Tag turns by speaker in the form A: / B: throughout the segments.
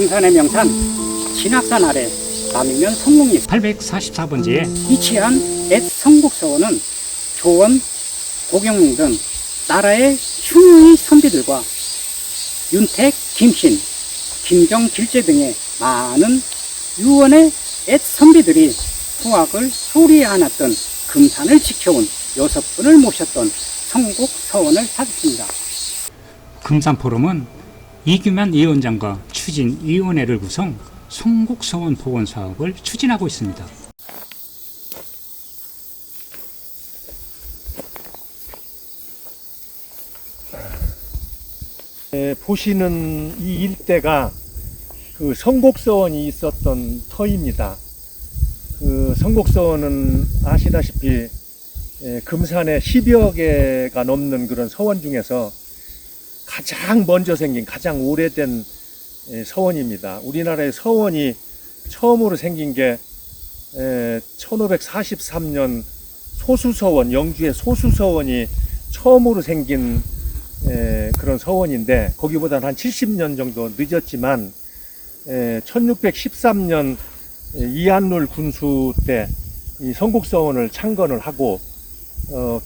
A: 금산의 명산 진악산 아래 남이면 성목리 844번지에 위치한 옛 성국서원은 조원, 고경릉 등 나라의 흉의 선비들과 윤택, 김신, 김경, 길재 등의 많은 유언의 옛 선비들이 후학을 소리에 안았던 금산을 지켜온 6분을 모셨던 성국서원을 찾았습니다. 금산포럼은 이규만 위원장과 추진위원회를 구성 성국서원 복원 사업을 추진하고 있습니다.
B: 보시는 이 일대가 그 성곡서원이 있었던 터입니다. 그 성곡서원은 아시다시피 금산에 10여 개가 넘는 그런 서원 중에서 가장 먼저 생긴 가장 오래된 서원입니다. 우리나라의 서원이 처음으로 생긴 게 1543년 소수서원, 영주의 소수서원이 처음으로 생긴 그런 서원인데, 거기보다는 한 70년 정도 늦었지만 1613년 이한룰 군수 때 이 성국서원을 창건을 하고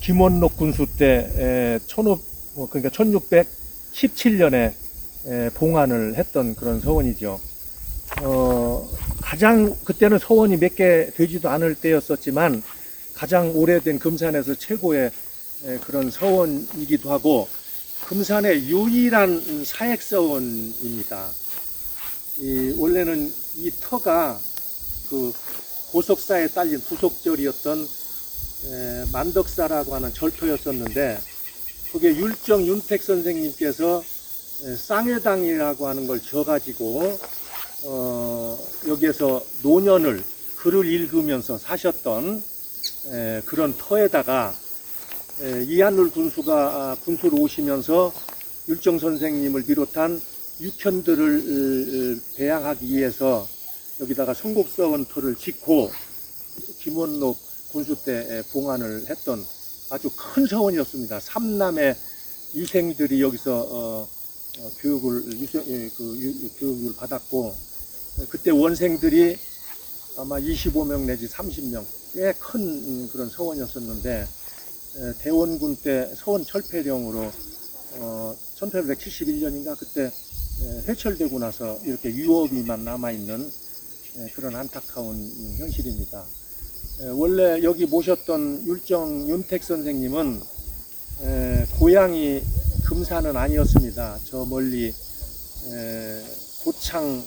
B: 김원록 군수 때 그러니까 1617년에 봉안을 했던 그런 서원이죠. 가장 그때는 서원이 몇 개 되지도 않을 때였었지만 가장 오래된 금산에서 최고의 그런 서원이기도 하고 금산의 유일한 사액서원입니다. 원래는 이 터가 그 고석사에 딸린 부속절이었던 만덕사라고 하는 절터였었는데, 그게 율정 윤택 선생님께서 쌍회당이라고 하는 걸 져가지고 여기에서 노년을 글을 읽으면서 사셨던 그런 터에다가 이한룰 군수가 군수로 오시면서 율정 선생님을 비롯한 육현들을 배양하기 위해서 여기다가 성곡서원 터를 짓고 김원록 군수 때 봉안을 했던 아주 큰 서원이었습니다. 3남의 유생들이 여기서 교육을 받았고, 그때 원생들이 아마 25명 내지 30명, 꽤 큰 그런 서원이었었는데, 대원군 때 서원 철폐령으로 1871년인가 그때 회철되고 나서 이렇게 유업이만 남아있는 그런 안타까운 현실입니다. 원래 여기 모셨던 율정 윤택 선생님은 고향이 금산은 아니었습니다. 저 멀리 고창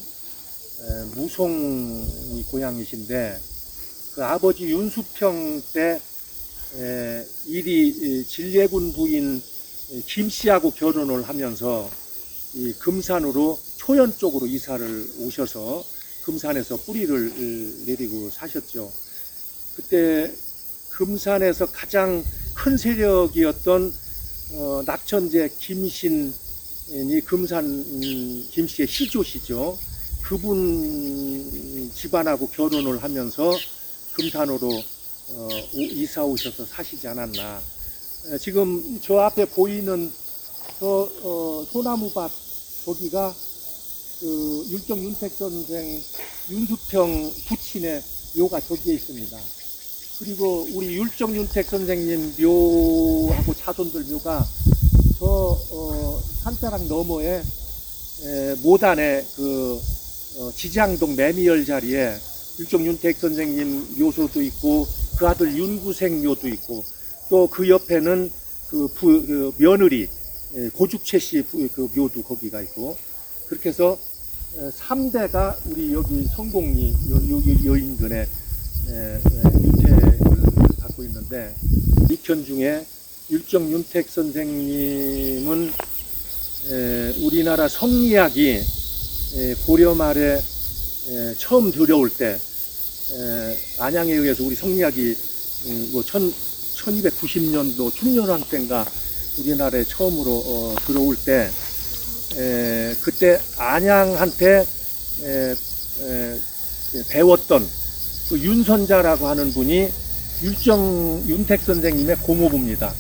B: 무송이 고향이신데, 그 아버지 윤수평 때 일이 진례군 부인 김씨하고 결혼을 하면서 이 금산으로 초연 쪽으로 이사를 오셔서 금산에서 뿌리를 내리고 사셨죠. 그때 금산에서 가장 큰 세력이었던 낙천제 김신이 금산 김씨의 시조시죠. 그분 집안하고 결혼을 하면서 금산으로 이사 오셔서 사시지 않았나. 지금 저 앞에 보이는 저 소나무밭, 저기가 그 율정 윤택 선생 윤수평 부친의 묘가 저기에 있습니다. 그리고 우리 율정 윤택 선생님 묘하고 자손들 묘가 저 산자락 너머에 모단에 그 지장동 매미열 자리에 율정 윤택 선생님 묘소도 있고 그 아들 윤구생 묘도 있고, 또 그 옆에는 그 며느리 고죽채 씨 그 묘도 거기가 있고, 그렇게 해서 3대가 우리 여기 성곡리 여기 여인근에 유택을 갖고 있는데, 육현 중에 율정 윤택 선생님은 우리나라 성리학이 고려 말에 처음 들여올 때 안양에 의해서 우리 성리학이 뭐 1290년도 충렬왕 때인가 우리나라에 처음으로 들어올 때 그때 안양한테 배웠던 그 윤선자라고 하는 분이 율정 윤택 선생님의 고모부입니다.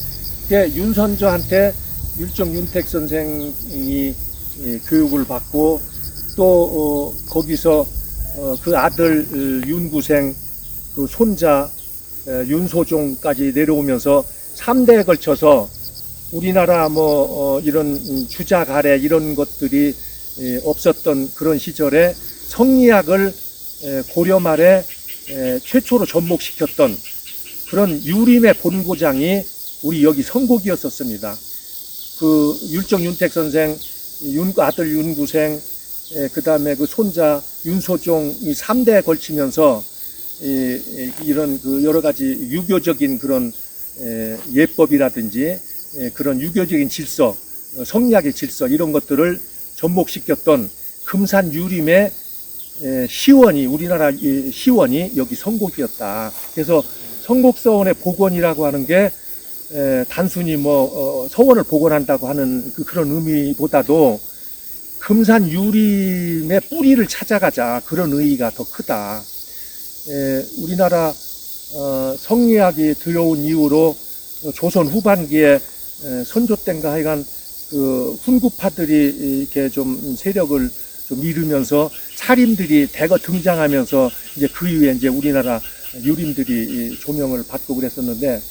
B: 윤선자한테 율정 윤택 선생이 교육을 받고 또 거기서 그 아들 윤구생, 그 손자 윤소종까지 내려오면서 3대에 걸쳐서 우리나라 이런 주자 가래 이런 것들이 없었던 그런 시절에 성리학을 고려 말에 최초로 접목시켰던 그런 유림의 본고장이 우리 여기 성곡이었었습니다. 그 율정 윤택 선생, 아들 윤구생, 그 다음에 그 손자 윤소종 이 3대에 걸치면서 이런 그 여러 가지 유교적인 그런 예법이라든지 그런 유교적인 질서, 성리학의 질서 이런 것들을 접목시켰던 금산 유림의 시원이, 우리나라 시원이 여기 성곡이었다. 그래서 성곡서원의 복원이라고 하는 게 단순히 서원을 복원한다고 하는 그런 의미보다도 금산 유림의 뿌리를 찾아가자, 그런 의의가 더 크다. 우리나라 성리학이 들어온 이후로 조선 후반기에 선조 땐가 하여간 그 훈구파들이 이렇게 좀 세력을 좀 잃으면서 차림들이 대거 등장하면서 이제 그 이후에 이제 우리나라 유림들이 조명을 받고 그랬었는데,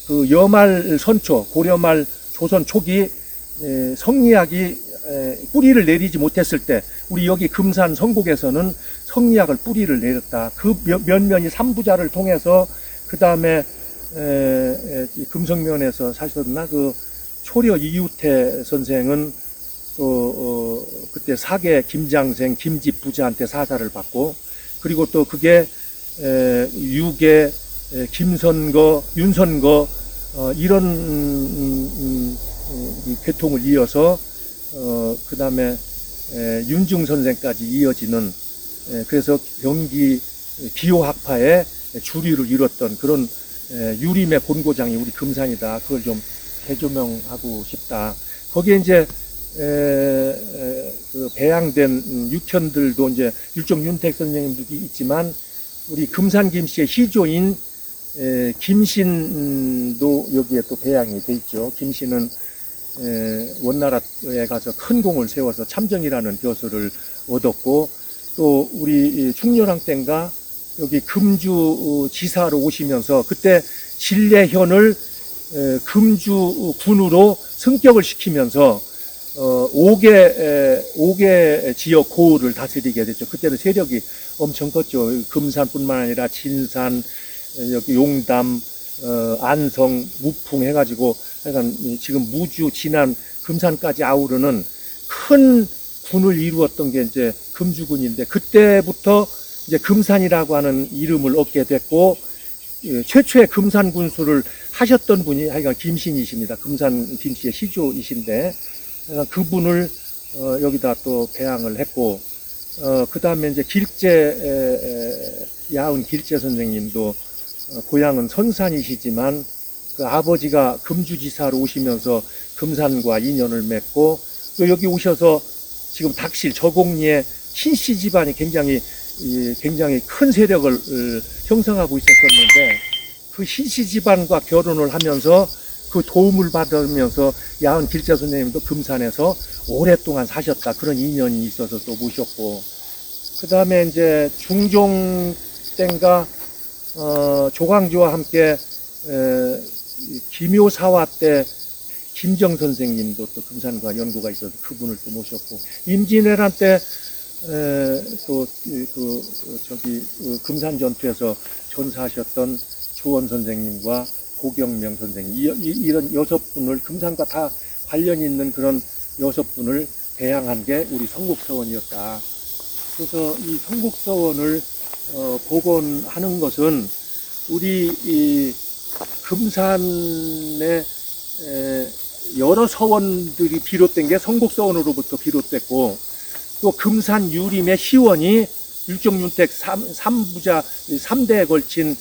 B: 그 여말 선초, 고려말 조선 초기 성리학이 뿌리를 내리지 못했을 때 우리 여기 금산 성곡에서는 성리학을 뿌리를 내렸다. 그 면면이 삼부자를 통해서 그 다음에 금성면에서 사셨나 그 초려 이유태 선생은 또 그때 사계 김장생 김집 부자한테 사사를 받고, 그리고 또 그게 유계 김선거 윤선거 이런 계통을 이어서 그 다음에 윤중 선생까지 이어지는, 그래서 경기 기호학파의 주류를 이뤘던 그런 유림의 본고장이 우리 금산이다. 그걸 좀 재조명하고 싶다. 거기에 이제 그 배양된 육현들도 이제 율정 윤택 선생님도 있지만, 우리 금산 김씨의 시조인 김신도 여기에 또 배양이 돼 있죠. 김신은 원나라에 가서 큰 공을 세워서 참정이라는 벼슬을 얻었고, 또 우리 충렬왕 땐가 여기 금주 지사로 오시면서 그때 진례현을 금주 군으로 승격을 시키면서 5개 지역 고을을 다스리게 됐죠. 그때는 세력이 엄청 컸죠. 금산뿐만 아니라 진산, 여기 용담, 안성, 무풍 해가지고 하여간 지금 무주, 진안, 금산까지 아우르는 큰 군을 이루었던 게 이제 금주군인데, 그때부터 이제 금산이라고 하는 이름을 얻게 됐고, 최초의 금산 군수를 하셨던 분이 하여간 김신이십니다. 금산 김씨의 시조이신데, 그분을 여기다 또 배양을 했고, 그 다음에 이제 야은 길재 선생님도 고향은 선산이시지만 그 아버지가 금주지사로 오시면서 금산과 인연을 맺고, 또 여기 오셔서 지금 닥실 저곡리에 신씨 집안이 굉장히 큰 세력을 형성하고 있었었는데, 그 신씨 집안과 결혼을 하면서 그 도움을 받으면서 야은 길재 선생님도 금산에서 오랫동안 사셨다. 그런 인연이 있어서 또 모셨고, 그 다음에 이제 중종 땐가 조광조와 함께 기묘사화 때 김정 선생님도 또 금산과 연고가 있어서 그분을 또 모셨고, 임진왜란 때 또 금산 전투에서 전사하셨던 조원 선생님과 고경명 선생님, 이런 6분을 금산과 다 관련이 있는 그런 6분을 배양한 게 우리 성곡서원이었다. 그래서 이 성곡서원을 복원하는 것은 우리 이 금산의 여러 서원들이 비롯된 게 성곡서원으로부터 비롯됐고, 또 금산 유림의 시원이 율정윤택 3부자 3대에 걸친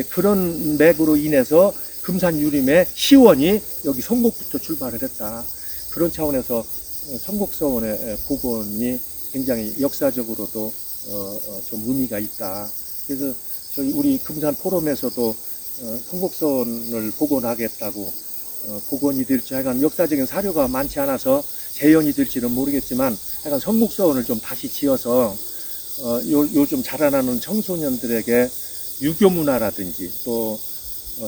B: 그런 맥으로 인해서 금산 유림의 시원이 여기 성곡부터 출발을 했다. 그런 차원에서 성곡서원의 복원이 굉장히 역사적으로도 좀 의미가 있다. 그래서 저희 우리 금산 포럼에서도 성곡서원을 복원하겠다고 복원이 될지 하여간 역사적인 사료가 많지 않아서 재현이 될지는 모르겠지만 하여간 성목서원을 좀 다시 지어서 요즘 자라나는 청소년들에게 유교 문화라든지 또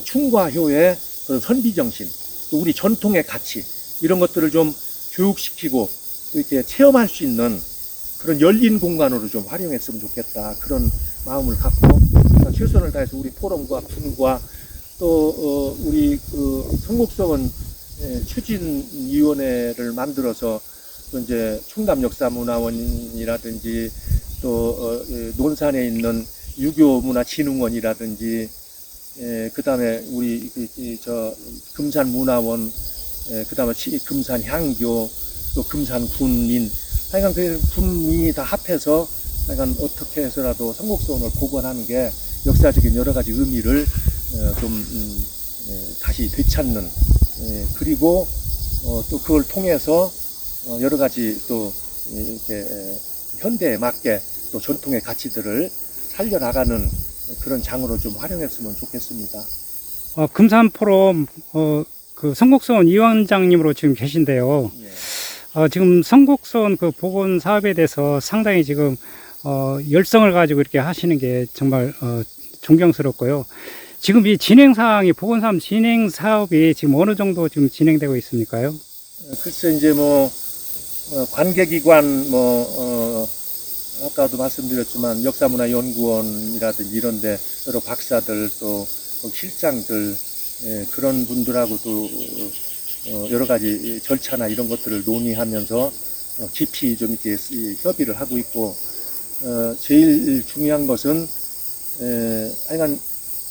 B: 충과효의 그런 선비정신, 또 우리 전통의 가치 이런 것들을 좀 교육시키고 또 이렇게 체험할 수 있는 그런 열린 공간으로 좀 활용했으면 좋겠다, 그런 마음을 갖고 최선을 다해서 우리 포럼과 군과 또 우리 그 성목서원 추진위원회를 만들어서 또 이제 충남역사문화원이라든지 또 논산에 있는 유교문화진흥원이라든지 그 다음에 우리 저 금산문화원, 그 다음에 금산향교, 또 금산군민, 하여간 그 군민이 다 합해서 하여간 어떻게 해서라도 성목서원을 복원하는 게 역사적인 여러 가지 의미를 좀 다시 되찾는, 그리고 또 그걸 통해서 여러 가지 또 이렇게 현대에 맞게 또 전통의 가치들을 살려나가는 그런 장으로 좀 활용했으면 좋겠습니다.
A: 금산 포럼 그 성곡서원 위원장님으로 지금 계신데요.
B: 예.
A: 지금 성곡서원 그 복원 사업에 대해서 상당히 지금 열성을 가지고 이렇게 하시는 게 정말 존경스럽고요. 지금 이 진행 사항이 복원 사업 진행 사업이 지금 어느 정도 지금 진행되고 있습니까요?
B: 글쎄 이제 뭐 관계기관 아까도 말씀드렸지만 역사문화연구원이라든지 이런데 여러 박사들 또 실장들 그런 분들하고도 여러 가지 절차나 이런 것들을 논의하면서 깊이 좀 이렇게 협의를 하고 있고, 제일 중요한 것은 하여간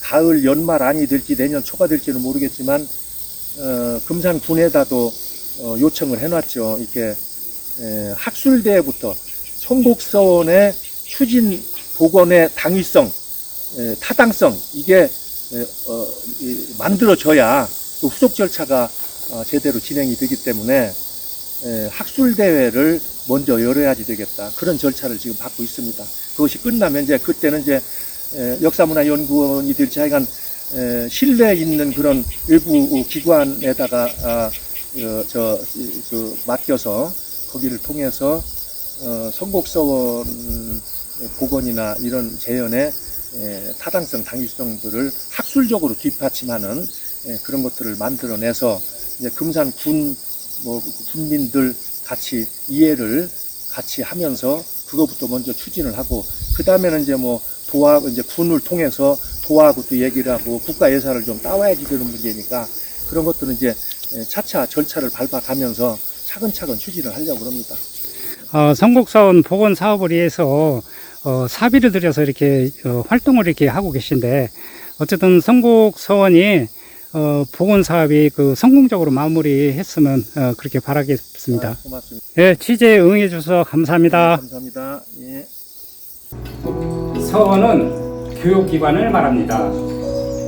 B: 가을 연말 안이 될지 내년 초가 될지는 모르겠지만 금산군에다도 요청을 해놨죠. 이렇게 학술대회부터 성곡서원의 추진 복원의 당위성, 타당성 이게 만들어져야 또 후속 절차가 제대로 진행이 되기 때문에 학술대회를 먼저 열어야지 되겠다, 그런 절차를 지금 받고 있습니다. 그것이 끝나면 이제 그때는 이제 역사문화연구원이 될지 하여간 신뢰 있는 그런 외부 기관에다가 맡겨서 거기를 통해서 성곡서원 복원이나 이런 재현의 타당성, 당위성들을 학술적으로 뒷받침하는 그런 것들을 만들어내서 이제 금산 군민들 같이 이해를 같이 하면서 그거부터 먼저 추진을 하고, 그 다음에는 이제 이제 군을 통해서 도하고 또 얘기를 하고 국가 예산을 좀 따와야지 되는 문제니까 그런 것들은 이제 차차 절차를 밟아가면서 차근차근 추진을 하려고 합니다.
A: 성곡서원 복원 사업을 위해서 사비를 들여서 이렇게 활동을 이렇게 하고 계신데, 어쨌든 성곡서원이 복원 사업이 그 성공적으로 마무리했으면 그렇게 바라겠습니다.
B: 고맙습니다.
A: 예, 취재에 응해 주셔서 감사합니다.
B: 감사합니다. 예.
A: 서원은 교육기관을 말합니다.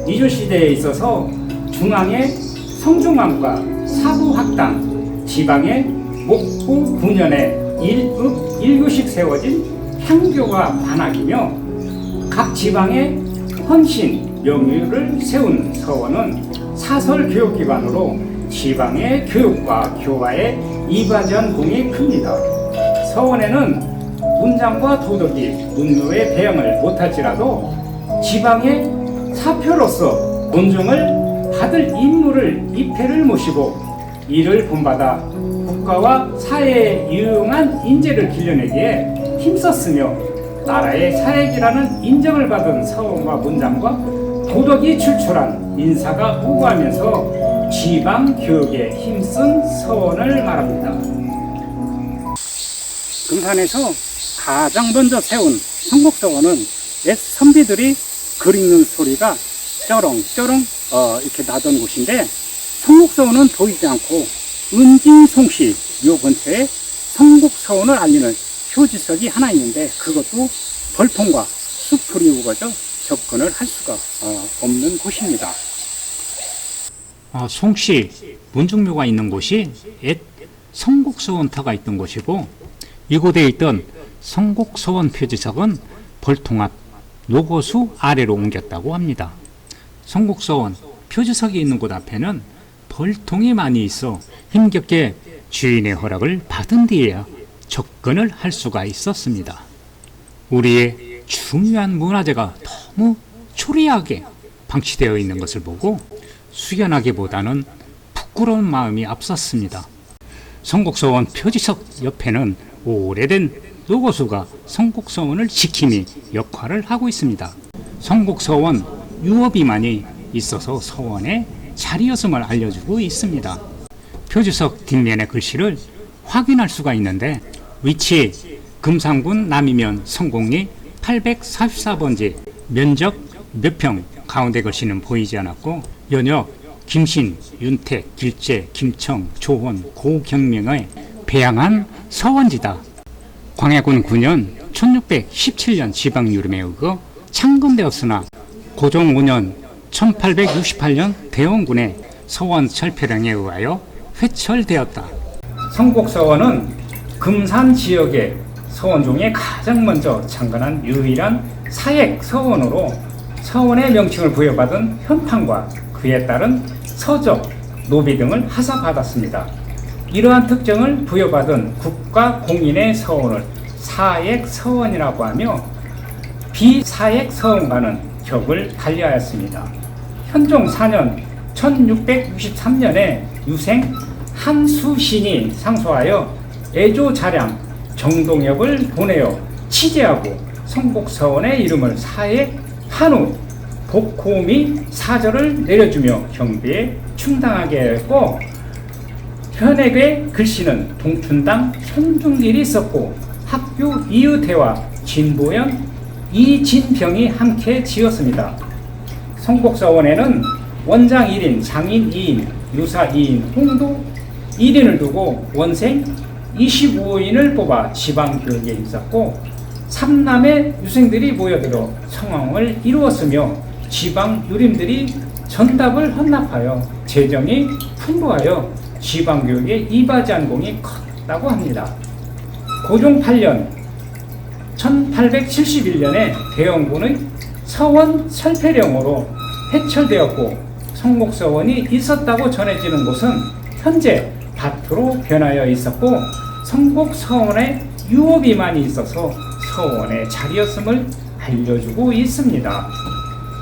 A: 이주시대에 있어서 중앙의 성중암과 사부학당, 지방의 목부 9년에 1읍 1교씩 세워진 향교가 반학이며 각 지방의 헌신, 명유를 세운 서원은 사설교육기관으로 지방의 교육과 교화에 이바지한 공이 큽니다. 서원에는 문장과 도덕이 문묘의 배양을 못할지라도 지방의 사표로서 논정을 받을 인물을 입회를 모시고 이를 본받아 국가와 사회에 유용한 인재를 길러내기에 힘썼으며 나라의 사역이라는 인정을 받은 서원과 문장과 도덕이 출출한 인사가 우고하면서 지방 교육에 힘쓴 서원을 말합니다. 금산에서 가장 먼저 세운 성곡서원은 옛 선비들이 글 읽는 소리가 쩌렁쩌렁 이렇게 나던 곳인데, 성곡서원은 보이지 않고 은진송시 요 근처에 성곡서원을 알리는 표지석이 하나 있는데, 그것도 벌통과 숲풀이 우거져 접근을 할 수가 없는 곳입니다.
C: 송씨 문중묘가 있는 곳이 옛 성곡서원터가 있던 곳이고, 이곳에 있던 성곡서원 표지석은 벌통 앞 노고수 아래로 옮겼다고 합니다. 성곡서원 표지석이 있는 곳 앞에는 벌통이 많이 있어 힘겹게 주인의 허락을 받은 뒤에야 접근을 할 수가 있었습니다. 우리의 중요한 문화재가 너무 초라하게 방치되어 있는 것을 보고 숙연하기보다는 부끄러운 마음이 앞섰습니다. 성곡서원 표지석 옆에는 오래된 노고수가 성곡서원을 지킴이 역할을 하고 있습니다. 성곡서원 유업이만이 있어서 서원의 자리였음을 알려주고 있습니다. 표지석 뒷면의 글씨를 확인할 수가 있는데 위치 금산군 남이면 성곡리 844번지 면적 몇 평 가운데 글씨는 보이지 않았고 연역 김신, 윤택, 길재, 김청, 조원, 고경명의 배양한 서원지다. 광해군 9년 1617년 지방유림에 의거 창건되었으나 고종 5년 1868년 대원군의 서원 철폐령에 의하여 회철되었다.
A: 성곡서원은 금산 지역의 서원 중에 가장 먼저 창건한 유일한 사액 서원으로 서원의 명칭을 부여받은 현판과 그에 따른 서적, 노비 등을 하사받았습니다. 이러한 특징을 부여받은 국가 공인의 서원을 사액 서원이라고 하며 비사액 서원과는 격을 달리하였습니다. 현종 4년 1663년에 유생 한수신이 상소하여 애조자량 정동엽을 보내어 취재하고 성곡서원의 이름을 사액 한후 복호 및 사절을 내려주며 경비에 충당하게 했고 현액의 글씨는 동춘당 손중길이 썼고 학교 이의태와 진보연 이진병이 함께 지었습니다. 성곡서원에는 원장 1인, 장인 2인, 유사 2인, 홍도 1인을 두고 원생 25인을 뽑아 지방교육에 있었고 3남의 유생들이 모여들어 성황을 이루었으며 지방 유림들이 전답을 헌납하여 재정이 풍부하여 지방교육에 이바지한 공이 컸다고 합니다. 고종 8년 1871년에 대원군의 서원 설패령으로 해철되었고 성곡서원이 있었다고 전해지는 곳은 현재 밭으로 변하여 있었고 성곡서원에 유업이 많이 있어서 서원의 자리였음을 알려주고 있습니다.